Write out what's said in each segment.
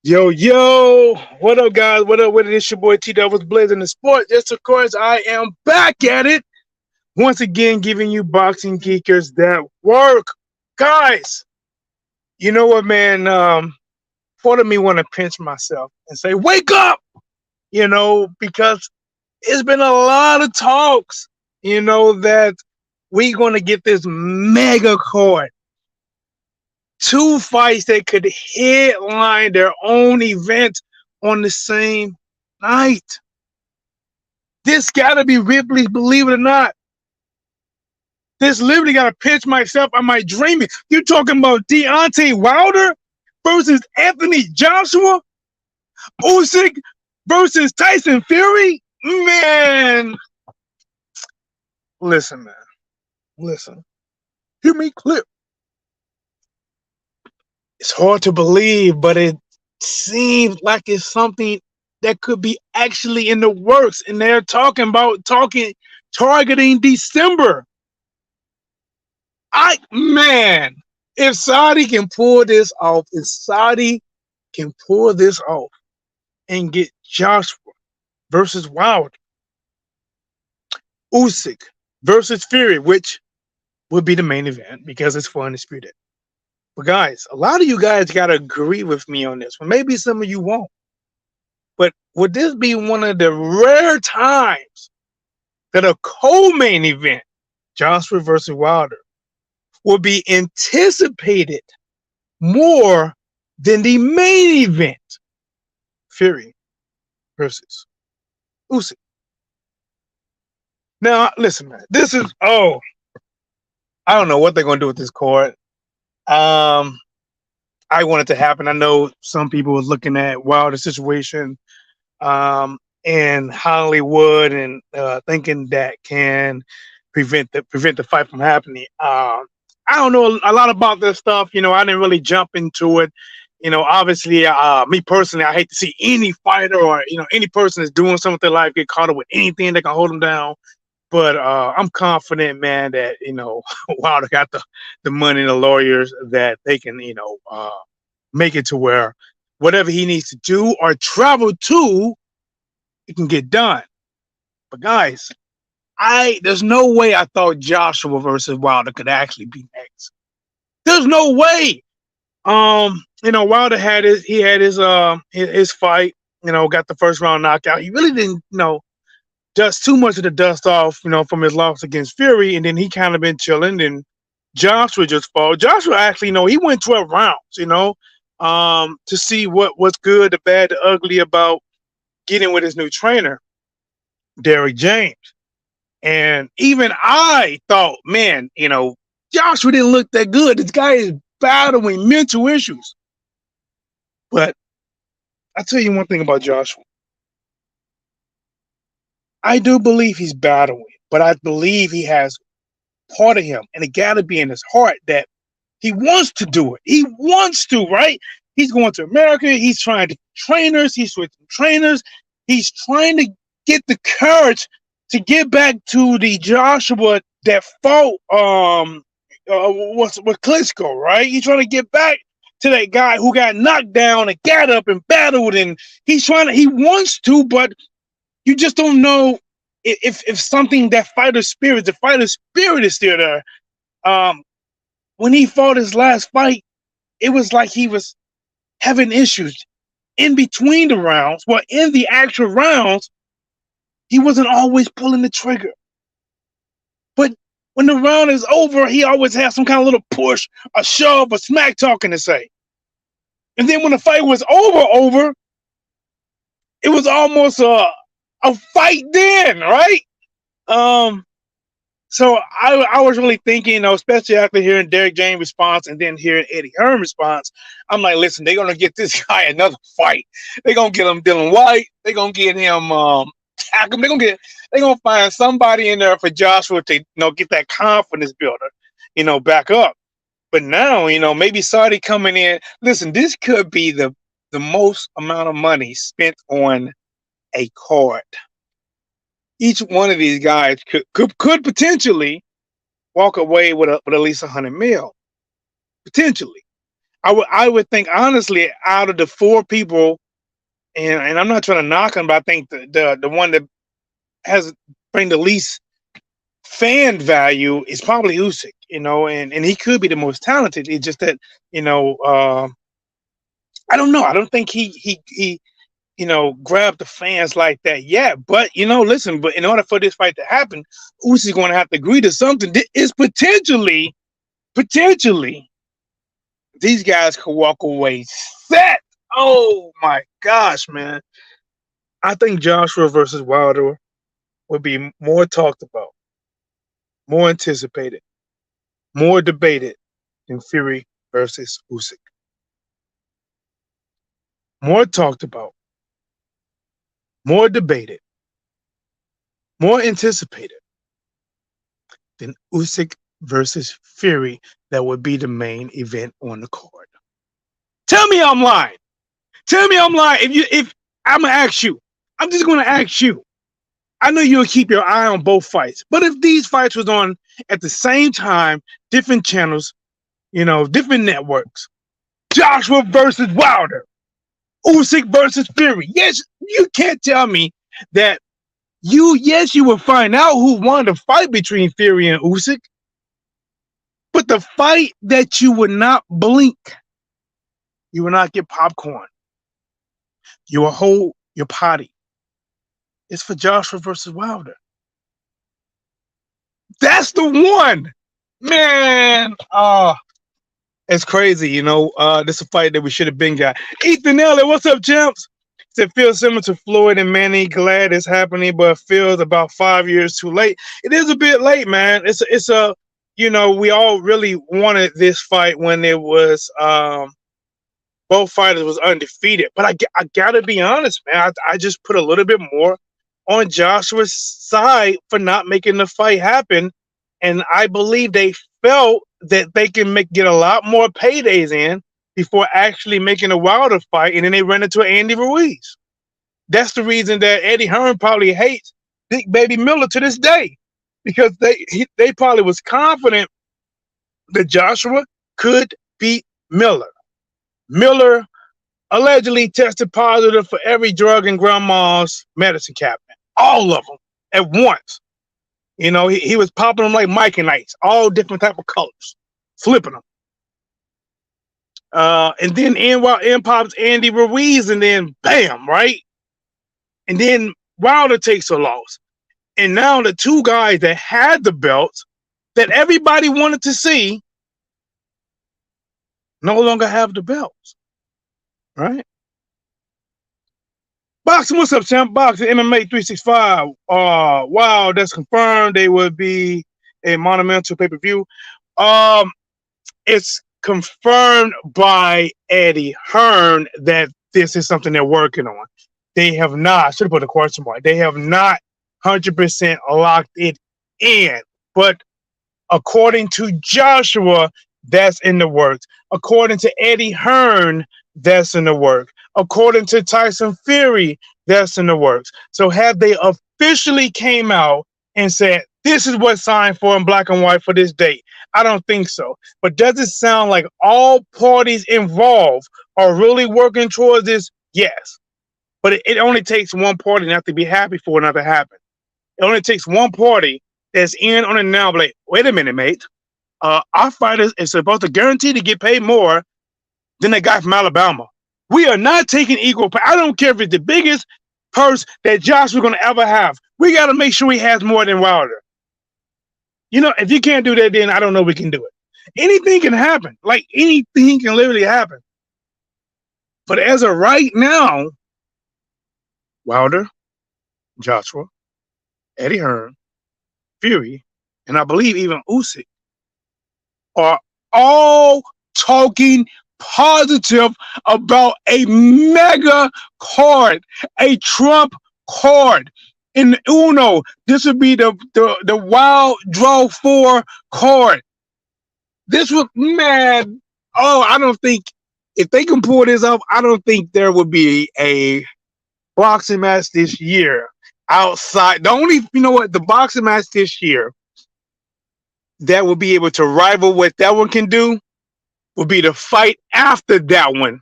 Yo, yo, what up, guys? What up with it? It's your boy T Devils Blazing the Sport. Yes, of course, I am back at it once again, giving you boxing geekers that work. Guys, you know what, man? Part of me want to pinch myself and say, wake up, because it's been a lot of talks, that we going to get this mega card. Two fights that could headline their own event on the same night. This gotta be Ripley, believe it or not. This literally gotta pinch myself. Am I dreaming? You talking about Deontay Wilder versus Anthony Joshua? Usyk versus Tyson Fury? Man, listen, man. Listen. Hear me clear. It's hard to believe, but it seems like it's something that could be actually in the works. And they're targeting December. Man, if Saudi can pull this off, and get Joshua versus Wilder, Usyk versus Fury, which would be the main event because it's for undisputed. But guys, a lot of you guys gotta agree with me on this one. Maybe some of you won't. But would this be one of the rare times that a co-main event, Joshua versus Wilder, will be anticipated more than the main event, Fury versus Usyk? Now, listen, man. I don't know what they're gonna do with this card. I want it to happen. I know some people was looking at Wilder's situation in Hollywood and thinking that can prevent the fight from happening. I don't know a lot about this stuff. I didn't really jump into it. Obviously, me personally, I hate to see any fighter or any person that's doing something with their life get caught up with anything that can hold them down. But I'm confident, man, that Wilder got the money and the lawyers that they can make it to where whatever he needs to do or travel to, it can get done. But guys, there's no way I thought Joshua versus Wilder could actually be next. There's no way. Wilder had his fight. Got the first round knockout. He really didn't dust too much of the dust off. From his loss against Fury, and then he kind of been chilling. And Joshua just fought. Joshua actually, he went 12 rounds. To see what's good, the bad, the ugly about getting with his new trainer, Derek James. And even I thought, man, Joshua didn't look that good. This guy is battling mental issues. But I'll tell you one thing about Joshua. I do believe he's battling, but I believe he has part of him, and it got to be in his heart that he wants to do it. He wants to, right? He's going to America. He's trying to trainers. He's switching trainers. He's trying to get the courage to get back to the Joshua that fought with Klitschko, right? He's trying to get back to that guy who got knocked down and got up and battled, and he wants to, but you just don't know if something, the fighter spirit is still there. When he fought his last fight, it was like he was having issues in between the rounds. Well, in the actual rounds, he wasn't always pulling the trigger. But when the round is over, he always has some kind of little push, a shove, a smack talking to say. And then when the fight was over, it was almost a fight then, right? So I was really thinking, especially after hearing Derek James' response and then hearing Eddie Hearn's response, I'm like, listen, they're gonna get this guy another fight. They're gonna get him Dylan White. They're gonna get him Hackam. They're gonna find somebody in there for Joshua to get that confidence builder, back up. But now, maybe Saudi coming in. Listen, this could be the most amount of money spent on a card. Each one of these guys could potentially walk away with at least $100 million, potentially. I would think honestly, out of the four people, and I'm not trying to knock him, but I think the one that has bring the least fan value is probably Usyk, and he could be the most talented. It's just that, you know, uh, I don't know. I don't think he grabbed the fans like that yet. But listen, but in order for this fight to happen, Usyk's going to have to agree to something. It's potentially, these guys could walk away set. Oh my gosh, man! I think Joshua versus Wilder would be more talked about, more anticipated, more debated than Fury versus Usyk. More talked about, more debated, more anticipated than Usyk versus Fury. That would be the main event on the card. Tell me I'm lying. Tell me I'm lying. If I'm gonna ask you, I'm just gonna ask you. I know you'll keep your eye on both fights, but if these fights was on at the same time, different channels, different networks, Joshua versus Wilder, Usyk versus Fury. Yes, you can't tell me that you will find out who won the fight between Fury and Usyk, but the fight that you would not blink, you will not get popcorn, you will hold your potty. It's for Joshua versus Wilder. That's the one, man. It's crazy, This is a fight that we should have been got. Ethan Elliott, what's up, champs? It feels similar to Floyd and Manny. Glad it's happening, but feels about 5 years too late. It is a bit late, man. We all really wanted this fight when it was both fighters was undefeated. But I gotta be honest, man. I just put a little bit more on Joshua's side for not making the fight happen, and I believe they felt that they can get a lot more paydays in before actually making a Wilder fight, and then they run into Andy Ruiz. That's the reason that Eddie Hearn probably hates Big Baby Miller to this day, because they probably was confident that Joshua could beat Miller. Miller allegedly tested positive for every drug in grandma's medicine cabinet, all of them at once. He was popping them like Mike and Ice, all different type of colors, flipping them. And then in pops Andy Ruiz, and then bam, right? And then Wilder takes a loss. And now the two guys that had the belts that everybody wanted to see no longer have the belts, right? Boxing, what's up, champ? Boxing, MMA 365. Wow, that's confirmed. They would be a monumental pay-per-view. It's confirmed by Eddie Hearn that this is something they're working on. They have not, I should have put a question mark. They have not 100% locked it in. But according to Joshua, that's in the works. According to Eddie Hearn, that's in the works. According to Tyson Fury, that's in the works. So have they officially came out and said, this is what's signed for in black and white for this date? I don't think so. But does it sound like all parties involved are really working towards this? Yes. But it only takes one party not to be happy for it not to happen. It only takes one party that's in on it now, like, wait a minute, mate. Our fighters is supposed to guarantee to get paid more than that guy from Alabama. We are not taking equal pay. I don't care if it's the biggest purse that Joshua's going to ever have. We got to make sure he has more than Wilder. If you can't do that, then I don't know we can do it. Anything can happen. Like, anything can literally happen. But as of right now, Wilder, Joshua, Eddie Hearn, Fury, and I believe even Usyk are all talking positive about a mega card, a Trump card. In Uno, this would be the Wild Draw 4 card. This would, man, I don't think, if they can pull this off, I don't think there would be a boxing match this year outside. The boxing match this year that will be able to rival what that one can do will be the fight after that one,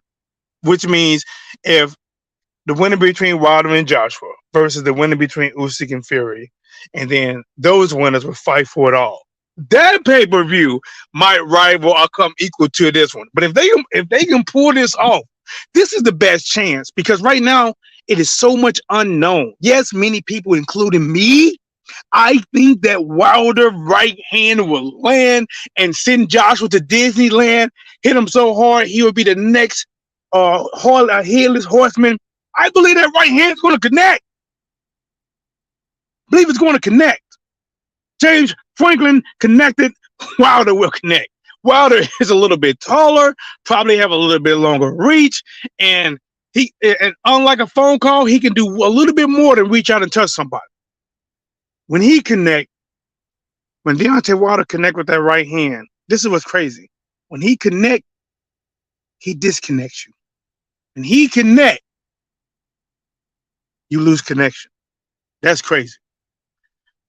which means if the winner between Wilder and Joshua versus the winner between Usyk and Fury, and then those winners will fight for it all. That pay per view might rival or come equal to this one. But if they can pull this off, this is the best chance because right now it is so much unknown. Yes, many people, including me, I think that Wilder right hand will land and send Joshua to Disneyland, hit him so hard he will be the next headless horseman. I believe that right hand is going to connect. I believe it's going to connect. James Franklin connected. Wilder will connect. Wilder is a little bit taller, probably have a little bit longer reach, and unlike a phone call, he can do a little bit more than reach out and touch somebody. When Deontay Wilder connect with that right hand, this is what's crazy. When he connect, he disconnects you. When he connect, you lose connection. That's crazy.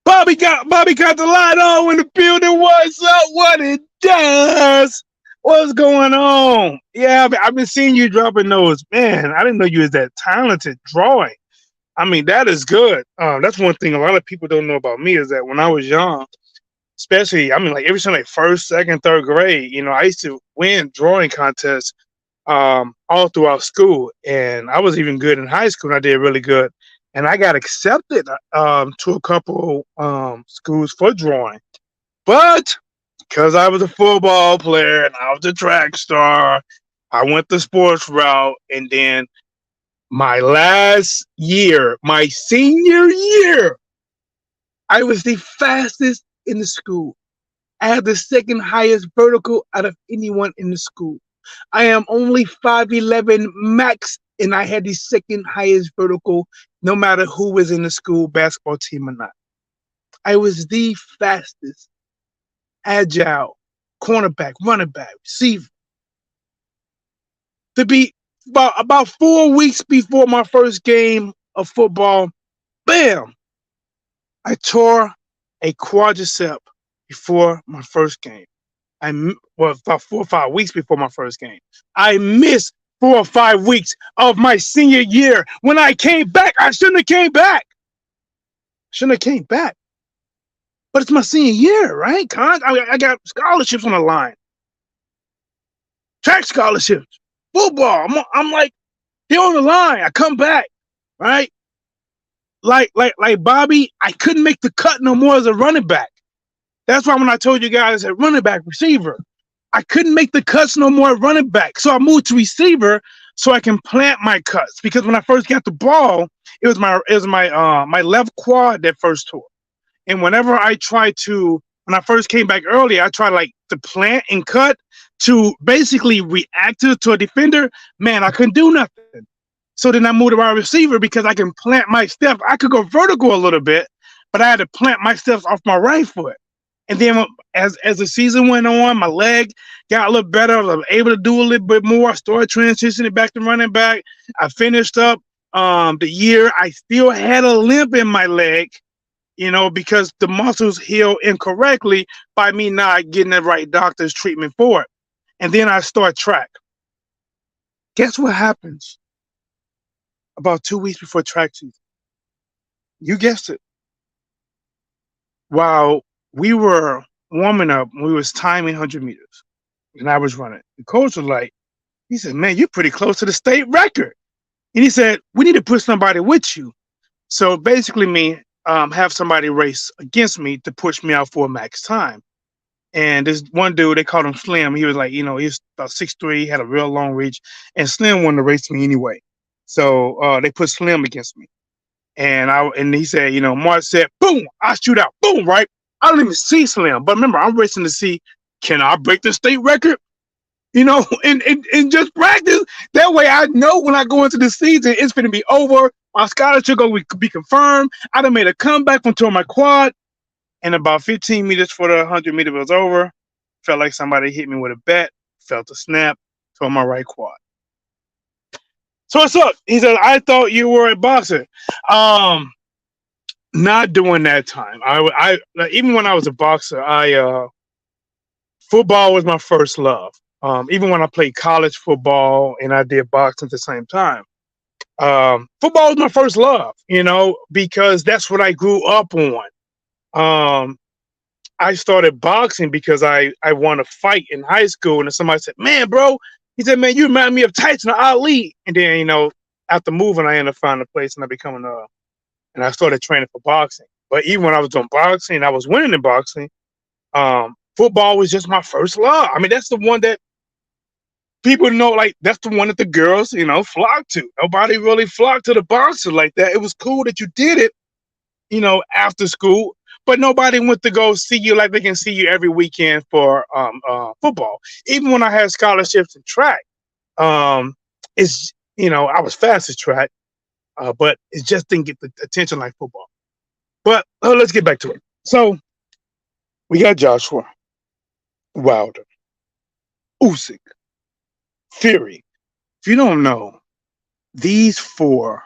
Bobby got the light on in the building. What's up? What it does? What's going on? Yeah, I've been seeing you dropping those. Man, I didn't know you was that talented drawing. I mean, that is good. That's one thing a lot of people don't know about me is that when I was young, especially, I mean, like every time like first, second, third grade, I used to win drawing contests all throughout school. And I was even good in high school and I did really good. And I got accepted to a couple schools for drawing. But because I was a football player and I was a track star, I went the sports route. And then my last year, my senior year, I was the fastest in the school. I had the second highest vertical out of anyone in the school. I am only 5'11 max, and I had the second highest vertical, no matter who was in the school basketball team or not. I was the fastest, agile, cornerback, running back, receiver. To be about 4 weeks before my first game of football, bam, I tore a quadricep before my first game. About 4 or 5 weeks before my first game. I missed 4 or 5 weeks of my senior year. When I came back, I shouldn't have came back. But it's my senior year, right? I got scholarships on the line. Track scholarships, football. I'm like, they're on the line. I come back, right? Like Bobby, I couldn't make the cut no more as a running back. That's why when I told you guys at running back, receiver, I couldn't make the cuts no more at running back. So I moved to receiver so I can plant my cuts. Because when I first got the ball, it was my left quad that first tore. And whenever I when I first came back early, I tried like to plant and cut to basically react to a defender. Man, I couldn't do nothing. So then I moved to wide receiver because I can plant my steps. I could go vertical a little bit, but I had to plant my steps off my right foot. And then as the season went on, my leg got a little better. I was able to do a little bit more. I started transitioning back to running back. I finished up the year. I still had a limp in my leg, because the muscles heal incorrectly by me not getting the right doctor's treatment for it. And then I start track. Guess what happens about 2 weeks before track season? You guessed it. While we were warming up, we was timing 100 meters, and I was running. The coach was like, he said, man, you're pretty close to the state record. And he said, we need to put somebody with you. So basically have somebody race against me to push me out for a max time. And this one dude, they called him Slim. He was like, he was about 6'3", had a real long reach, and Slim wanted to race me anyway. So they put Slim against me. And he said, Mark said, boom, I shoot out, boom, right? I don't even see Slim. But remember, I'm racing to see, can I break the state record? And just practice. That way I know when I go into the season, it's going to be over. My scholarship going to be confirmed. I done made a comeback from toward my quad. And about 15 meters before the 100 meter was over, felt like somebody hit me with a bat, felt a snap, toward my right quad. So what's up? He said, I thought you were a boxer. Not during that time. I even when I was a boxer, football was my first love. Even when I played college football and I did boxing at the same time. Football was my first love, because that's what I grew up on. Um, I started boxing because I won a fight in high school, and somebody said, "Man, bro," he said, "Man, you remind me of Tyson Ali." And then, after moving, I ended up finding a place, and and I started training for boxing. But even when I was doing boxing, I was winning in boxing. Football was just my first love. I mean, that's the one that people know, like that's the one that the girls, flock to. Nobody really flocked to the boxer like that. It was cool that you did it, after school, but nobody went to go see you like they can see you every weekend for football. Even when I had scholarships in track, um, it's I was fast at track, but it just didn't get the attention like football. But let's get back to it. So we got Joshua, Wilder, Usyk, Fury. If you don't know, these four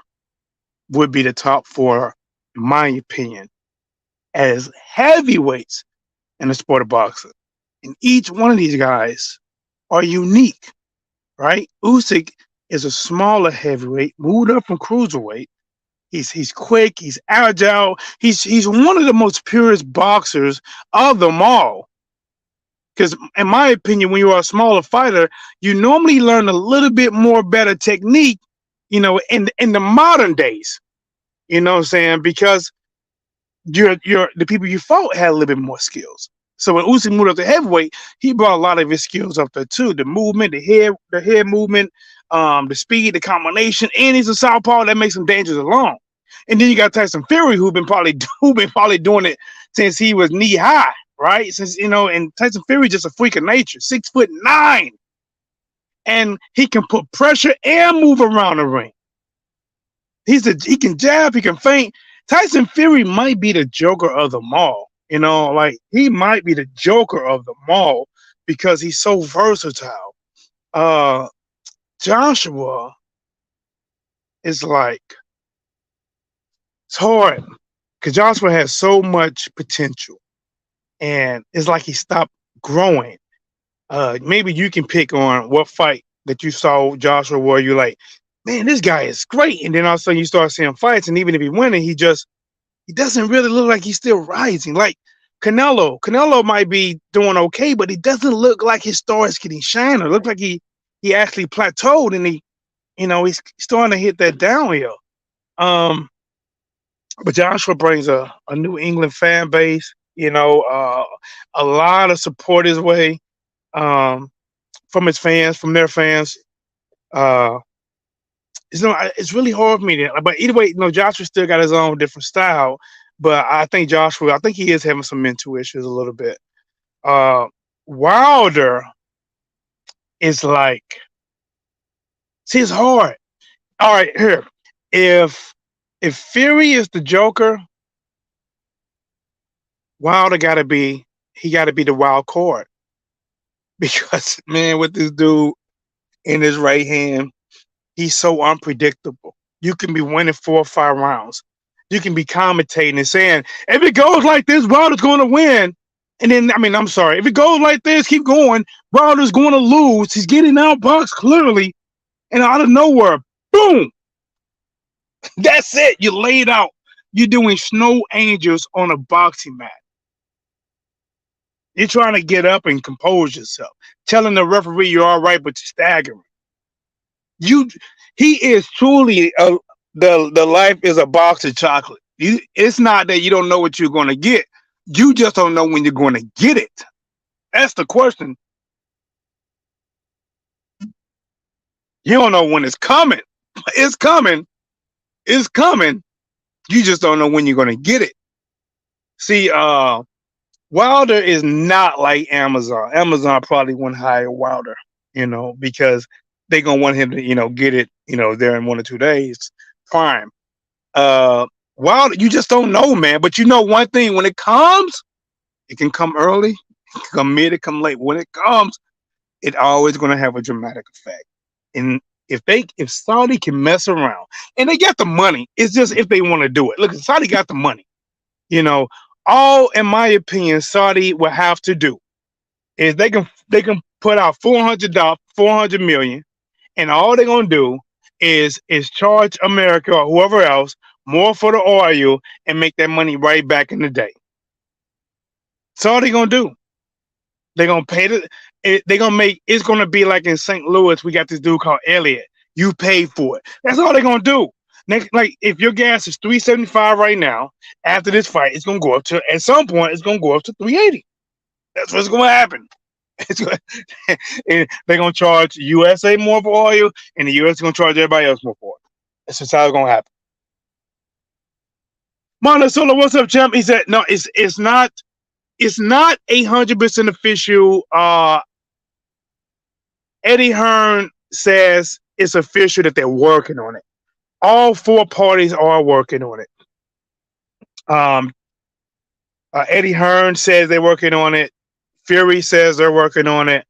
would be the top four, in my opinion, as heavyweights in the sport of boxing. And each one of these guys are unique, right? Usyk is a smaller heavyweight, moved up from cruiserweight. He's quick, he's agile, he's one of the most purest boxers of them all. Because in my opinion, when you are a smaller fighter, you normally learn a little bit more better technique, in the modern days. You know what I'm saying? Because you're the people you fought had a little bit more skills. So when Usyk moved up to heavyweight, he brought a lot of his skills up there too. The movement, the head movement, the speed, the combination, and he's a southpaw that makes him dangerous alone. And then you got Tyson Fury, who been probably doing it since he was knee high, right? Since and Tyson Fury just a freak of nature, 6'9", and he can put pressure and move around the ring. He can jab, he can feint. Tyson Fury might be the Joker of them all. Like he might be the Joker of them all because he's so versatile. Joshua is like, it's hard because Joshua has so much potential, and it's like he stopped growing. Maybe you can pick on what fight that you saw Joshua where you're like, man, this guy is great, and then all of a sudden you start seeing fights, and even if he's winning, he doesn't really look like he's still rising. Like Canelo might be doing okay, but he doesn't look like his star is getting shiner. It looks like he actually plateaued, and he's starting to hit that downhill. But Joshua brings a New England fan base, a lot of support his way, from his fans, from their fans. Uh, it's really hard for me to, but either way, Joshua still got his own different style. But I think he is having some mental issues a little bit. Uh, Wilder is like, see, it's hard. All right, here, if Fury is the Joker, Wilder got to be the wild card because man, with this dude in his right hand, he's so unpredictable. You can be winning 4 or 5 rounds. You can be commentating and saying, if it goes like this, Wilder's going to win. And then, I'm sorry, if it goes like this, keep going, Wilder's going to lose. He's getting outboxed clearly. And out of nowhere, boom. That's it. You laid out. You're doing snow angels on a boxing mat. You're trying to get up and compose yourself, telling the referee you're all right, but you're staggering. He is truly the life is a box of chocolate. It's not that you don't know what you're going to get. You just don't know when you're going to get it. That's the question. You don't know when it's coming. It's coming. It's coming. You just don't know when you're going to get it. See, Wilder is not like Amazon. Amazon probably wouldn't hire Wilder, because they're going to want him to, get it, there in 1 or 2 days. Prime. Wilder, you just don't know, man. But one thing, when it comes, it can come early, it can come mid, it can come late. When it comes, it's always going to have a dramatic effect. And if Saudi can mess around, and they got the money, it's just if they want to do it. Look, Saudi got the money. All, in my opinion, Saudi will have to do is they can They can put out $400, 400 million, and all they're gonna do is charge America or whoever else more for the oil and make that money right back in the day. That's all they're gonna do. They're gonna pay they're gonna make it's gonna be like in St. Louis, we got this dude called Elliot. You paid for it. That's all they're gonna do. Next, like if your gas is 375 right now, after this fight, it's gonna go up to at some point, it's gonna go up to 380. That's what's gonna happen. It's gonna, and they're gonna charge USA more for oil, and the US is gonna charge everybody else more for it. That's just how it's gonna happen. Mono Solo, what's up, champ? He said, no, it's not 100% official. Eddie Hearn says it's official that they're working on it. All four parties are working on it. Um, Eddie Hearn says they're working on it. Fury says they're working on it.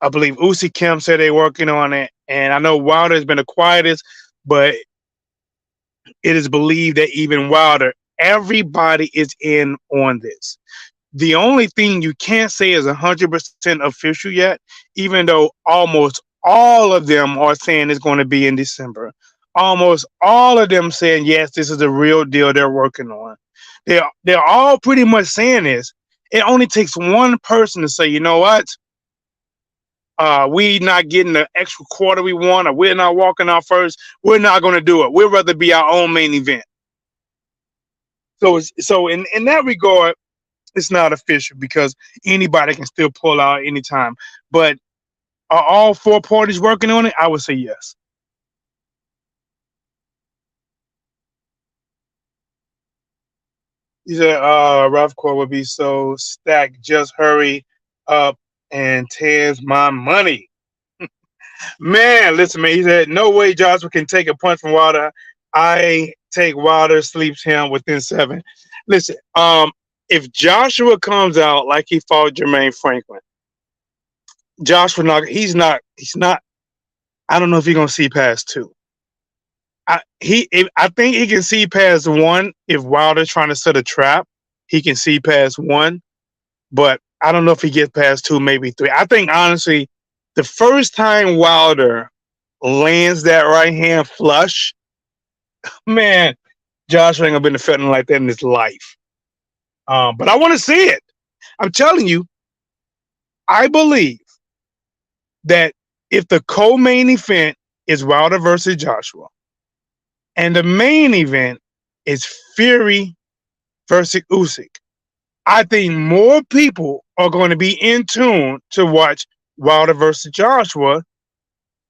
I believe Usyk said they're working on it. And I know Wilder has been the quietest, but it is believed that even Wilder, everybody is in on this. The only thing you can't say is 100% official yet, even though almost all of them are saying it's going to be in December. Almost all of them saying, yes, this is a real deal they're working on. They're all pretty much saying this. It only takes one person to say, you know what? We not getting the extra quarter we want, or we're not walking out first. We're not going to do it. We'd rather be our own main event. So in that regard, it's not official because anybody can still pull out anytime. But are all four parties working on it? I would say yes. He said, Ravcore would be so stacked. Just hurry up and tens my money. Man, listen, man. He said, no way Joshua can take a punch from Wilder. I take Wilder, sleeps him within 7. Listen, if Joshua comes out like he fought Jermaine Franklin, Joshua he's not. I don't know if he's gonna see past 2. I think he can see past 1 if Wilder's trying to set a trap. He can see past 1, but I don't know if he gets past 2, maybe 3. I think honestly, the first time Wilder lands that right hand flush, man, Joshua ain't gonna be defending like that in his life. But I want to see it. I'm telling you, I believe that if the co-main event is Wilder versus Joshua, and the main event is Fury versus Usyk, I think more people are going to be in tune to watch Wilder versus Joshua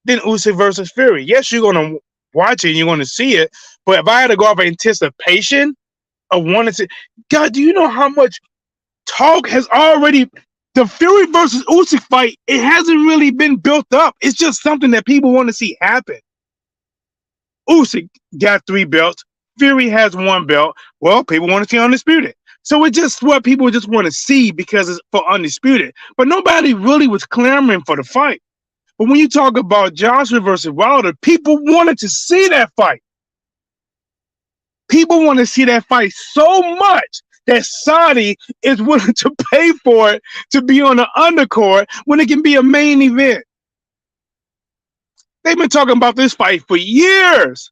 than Usyk versus Fury. Yes, you're going to watch it and you're going to see it, but if I had to go off of anticipation of wanting to, God, do you know how much talk has already the Fury versus Usyk fight? It hasn't really been built up. It's just something that people want to see happen. Usyk got 3 belts. Fury has 1 belt. Well, people want to see Undisputed. So it's just what people just want to see because it's for Undisputed. But nobody really was clamoring for the fight. But when you talk about Joshua versus Wilder, people wanted to see that fight. People want to see that fight so much that Saudi is willing to pay for it to be on the undercard when it can be a main event. They've been talking about this fight for years.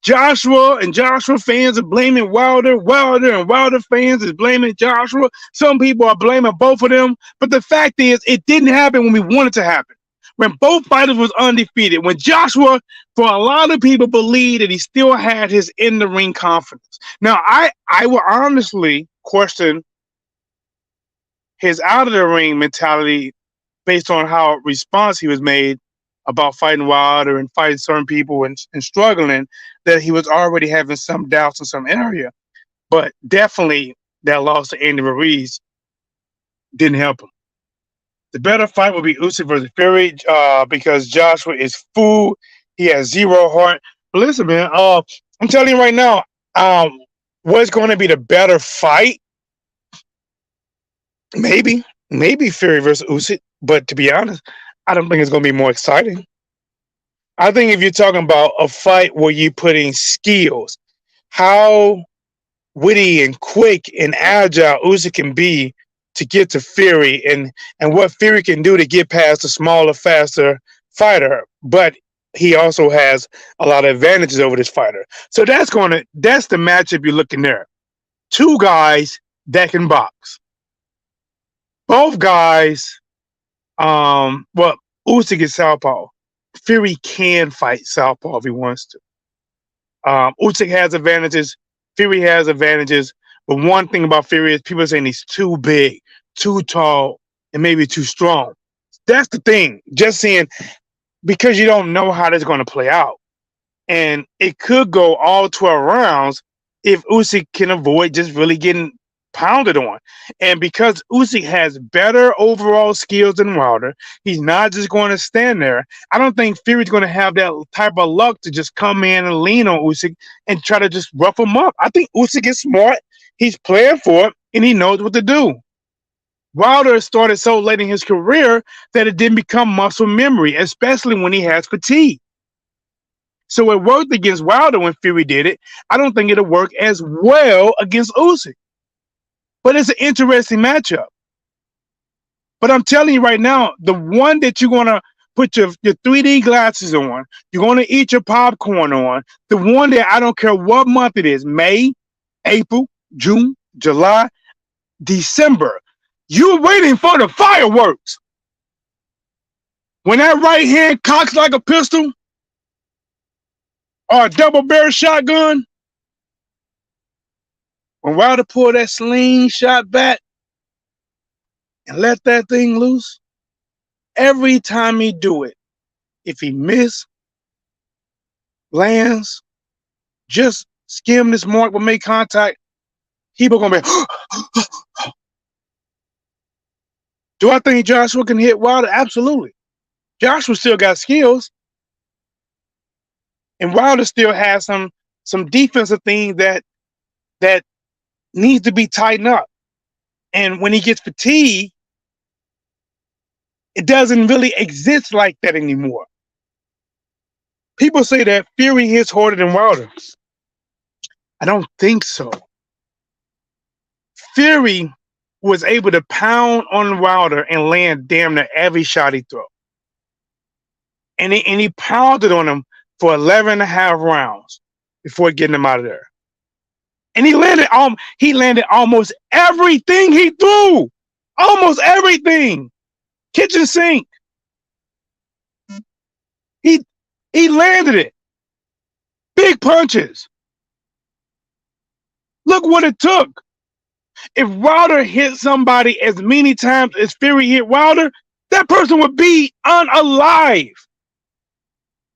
Joshua and Joshua fans are blaming Wilder. Wilder and Wilder fans is blaming Joshua. Some people are blaming both of them. But the fact is, it didn't happen when we wanted to happen. When both fighters was undefeated. When Joshua, for a lot of people, believed that he still had his in-the-ring confidence. Now, I will honestly question his out-of-the-ring mentality based on how response he was made about fighting Wilder and fighting certain people and struggling, that he was already having some doubts in some area. But definitely that loss to Andy Ruiz didn't help him. The better fight will be Usyk versus Fury because Joshua is full. He has 0 heart. But listen, man, I'm telling you right now, what's going to be the better fight? Maybe Fury versus Usyk. But to be honest, I don't think it's going to be more exciting. I think if you're talking about a fight where you're putting skills, how witty and quick and agile Usyk can be to get to Fury and what Fury can do to get past the smaller, faster fighter. But he also has a lot of advantages over this fighter. So that's the matchup you're looking there. Two guys that can box. Both guys, well, Usyk is southpaw. Fury can fight southpaw if he wants to. Usyk has advantages. Fury has advantages. But one thing about Fury is people are saying he's too big, too tall, and maybe too strong. That's the thing. Just saying, because you don't know how that's going to play out. And it could go all 12 rounds if Usyk can avoid just really getting pounded on. And because Usyk has better overall skills than Wilder, he's not just going to stand there. I don't think Fury's going to have that type of luck to just come in and lean on Usyk and try to just rough him up. I think Usyk is smart. He's playing for it, and he knows what to do. Wilder started so late in his career that it didn't become muscle memory, especially when he has fatigue. So it worked against Wilder when Fury did it. I don't think it'll work as well against Usyk. But it's an interesting matchup. But I'm telling you right now, the one that you're going to put your 3D glasses on, you're going to eat your popcorn on, the one that I don't care what month it is, May, April, June, July, December, you're waiting for the fireworks. When that right hand cocks like a pistol or a double barrel shotgun, when Wilder pulled that slingshot back and let that thing loose, every time he do it, if he miss, lands, just skim this mark but make contact, people gonna be. Do I think Joshua can hit Wilder? Absolutely. Joshua still got skills, and Wilder still has some defensive things that needs to be tightened up. And when he gets fatigued, it doesn't really exist like that anymore. People say that Fury hits harder than Wilder. I don't think so. Fury was able to pound on Wilder and land damn near every shot he threw. And he pounded on him for 11 and a half rounds before getting him out of there. And he landed almost everything he threw. Almost everything. Kitchen sink. He landed it. Big punches. Look what it took. If Wilder hit somebody as many times as Fury hit Wilder, that person would be unalive.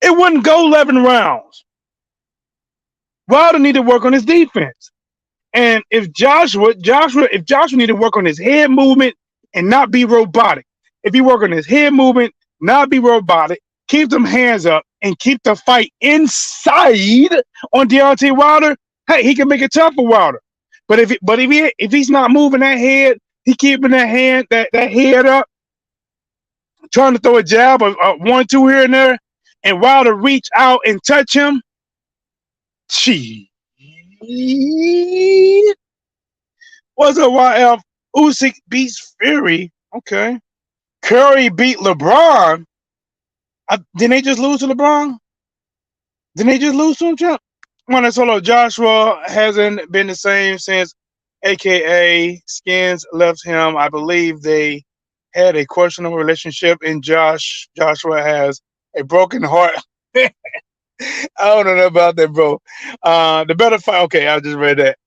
It wouldn't go 11 rounds. Wilder need to work on his defense. And if Joshua need to work on his head movement and not be robotic. If he work on his head movement, not be robotic, keep them hands up and keep the fight inside on Deontay Wilder, hey, he can make it tough for Wilder. But if he's not moving that head, he keeping that head up, trying to throw a jab or 1-2 here and there, and Wilder reach out and touch him, what's up, YF? Usyk beats Fury. Okay. Curry beat LeBron. Didn't they just lose to LeBron? Didn't they just lose to him, champ? When I solo, Joshua hasn't been the same since AKA Skins left him. I believe they had a questionable relationship, and Joshua has a broken heart. I don't know about that, bro. The better fight. Okay, I just read that.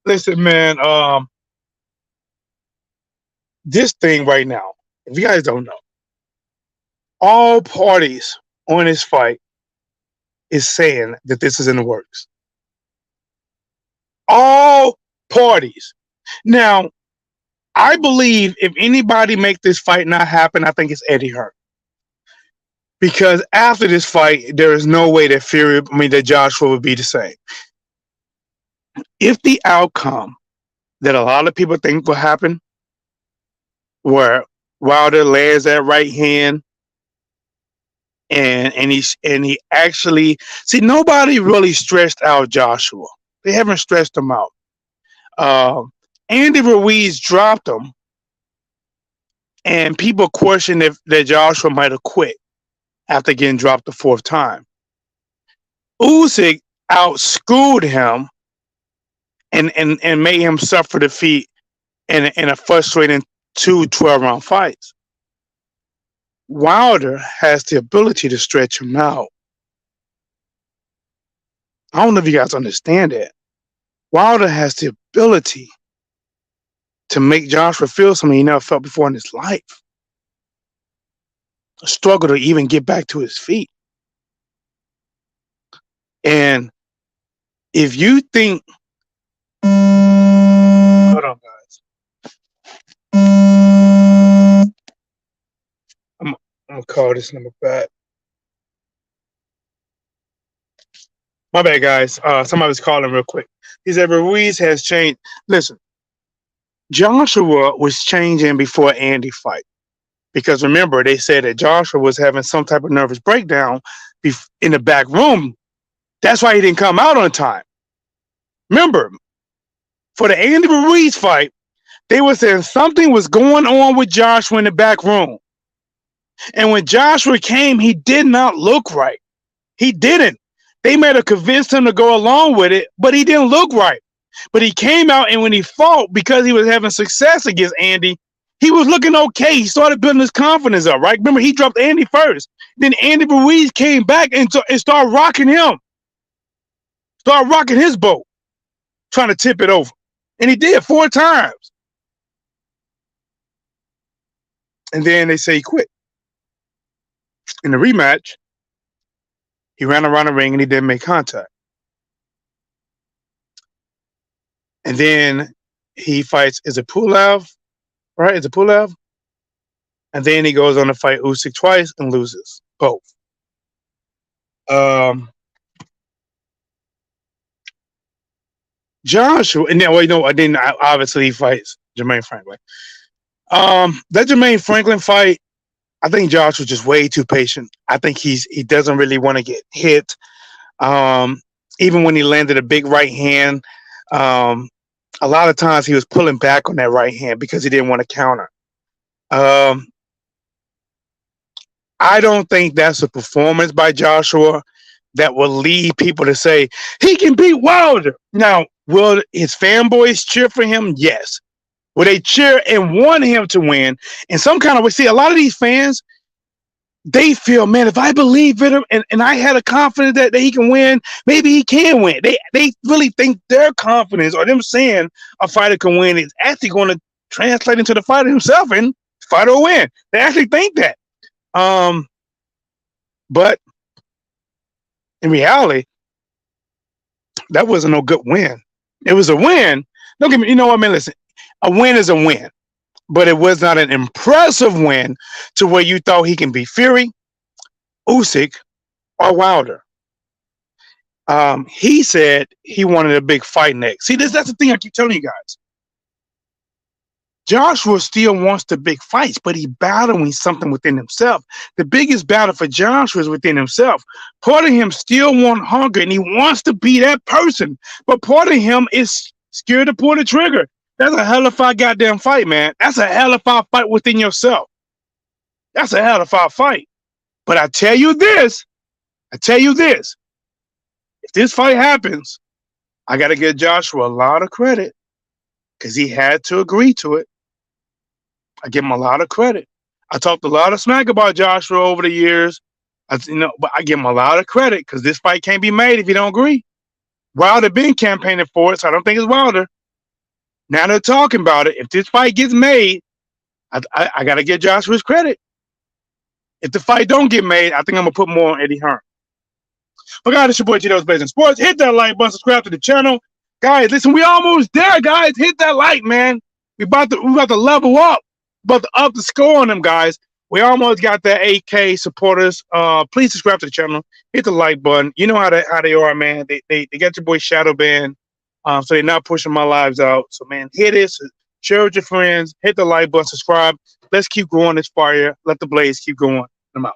Listen, man. This thing right now, if you guys don't know, all parties on this fight is saying that this is in the works. All parties. Now, I believe if anybody make this fight not happen, I think it's Eddie Hearn. Because after this fight, there is no way that Joshua would be the same. If the outcome that a lot of people think will happen, where Wilder lands that right hand, and he actually nobody really stressed out Joshua. They haven't stressed him out. Andy Ruiz dropped him And people question if that Joshua might have quit after getting dropped the fourth time. Usyk outschooled him and made him suffer defeat in a frustrating 12-round fights. Wilder has the ability to stretch him out. I don't know if you guys understand that. Wilder has the ability to make Joshua feel something he never felt before in his life. A struggle to even get back to his feet. And if you think, hold on, guys. I'm gonna call this number back. My bad, guys. Somebody was calling real quick. He said Ruiz has changed. Listen, Joshua was changing before Andy fight. Because remember, they said that Joshua was having some type of nervous breakdown in the back room. That's why he didn't come out on time. Remember, for the Andy Ruiz fight, they were saying something was going on with Joshua in the back room. And when Joshua came, he did not look right. He didn't. They might have convinced him to go along with it, but he didn't look right. But he came out, and when he fought, because he was having success against Andy, he was looking okay. He started building his confidence up, right? Remember, he dropped Andy first. Then Andy Ruiz came back and started rocking him. Started rocking his boat, trying to tip it over. And he did 4 times. And then they say he quit. In the rematch, he ran around the ring and he didn't make contact. And then he fights, is it Pulev? Right? Is it Pulev? And then he goes on to fight Usyk twice and loses both. Joshua, and then, well, you know, then obviously he fights Jermaine Franklin. That Jermaine Franklin fight, I think Josh was just way too patient. I think he doesn't really want to get hit. Even when he landed a big right hand, a lot of times he was pulling back on that right hand because he didn't want to counter. I don't think that's a performance by Joshua that will lead people to say he can beat Wilder. Now, will his fanboys cheer for him? Yes. Will they cheer and want him to win in some kind of way? See, a lot of these fans, they feel, man, if I believe in him and I had a confidence that he can win, maybe he can win. They really think their confidence or them saying a fighter can win is actually going to translate into the fighter himself and the fighter will win. They actually think that. But in reality, that wasn't no good win. It was a win. Don't get me, you know what I mean? Listen, a win is a win, but it was not an impressive win to where you thought he can beat Fury, Usyk, or Wilder. He said he wanted a big fight next. See, that's the thing I keep telling you guys. Joshua still wants the big fights, but he's battling something within himself. The biggest battle for Joshua is within himself. Part of him still wants hunger, and he wants to be that person. But part of him is scared to pull the trigger. That's a hell of a goddamn fight, man. That's a hell of a fight within yourself. That's a hell of a fight. But I tell you this. If this fight happens, I got to give Joshua a lot of credit because he had to agree to it. I give him a lot of credit. I talked a lot of smack about Joshua over the years, but I give him a lot of credit because this fight can't be made if you don't agree. Wilder been campaigning for it, so I don't think it's Wilder. Now they're talking about it. If this fight gets made, I got to give Joshua his credit. If the fight don't get made, I think I'm going to put more on Eddie Hearn. But guys, it's your boy Cheetos Blazing Sports. Hit that like button, subscribe to the channel. Guys, listen, we almost there, guys. Hit that like, man. We about to level up. About to up the score on them, guys. We almost got that 8K supporters. Please subscribe to the channel. Hit the like button. You know how they are, man. They got your boy Shadow Band. So they're not pushing my lives out. So, man, hit it. Share with your friends. Hit the like button. Subscribe. Let's keep growing this fire. Let the blaze keep going. I'm out.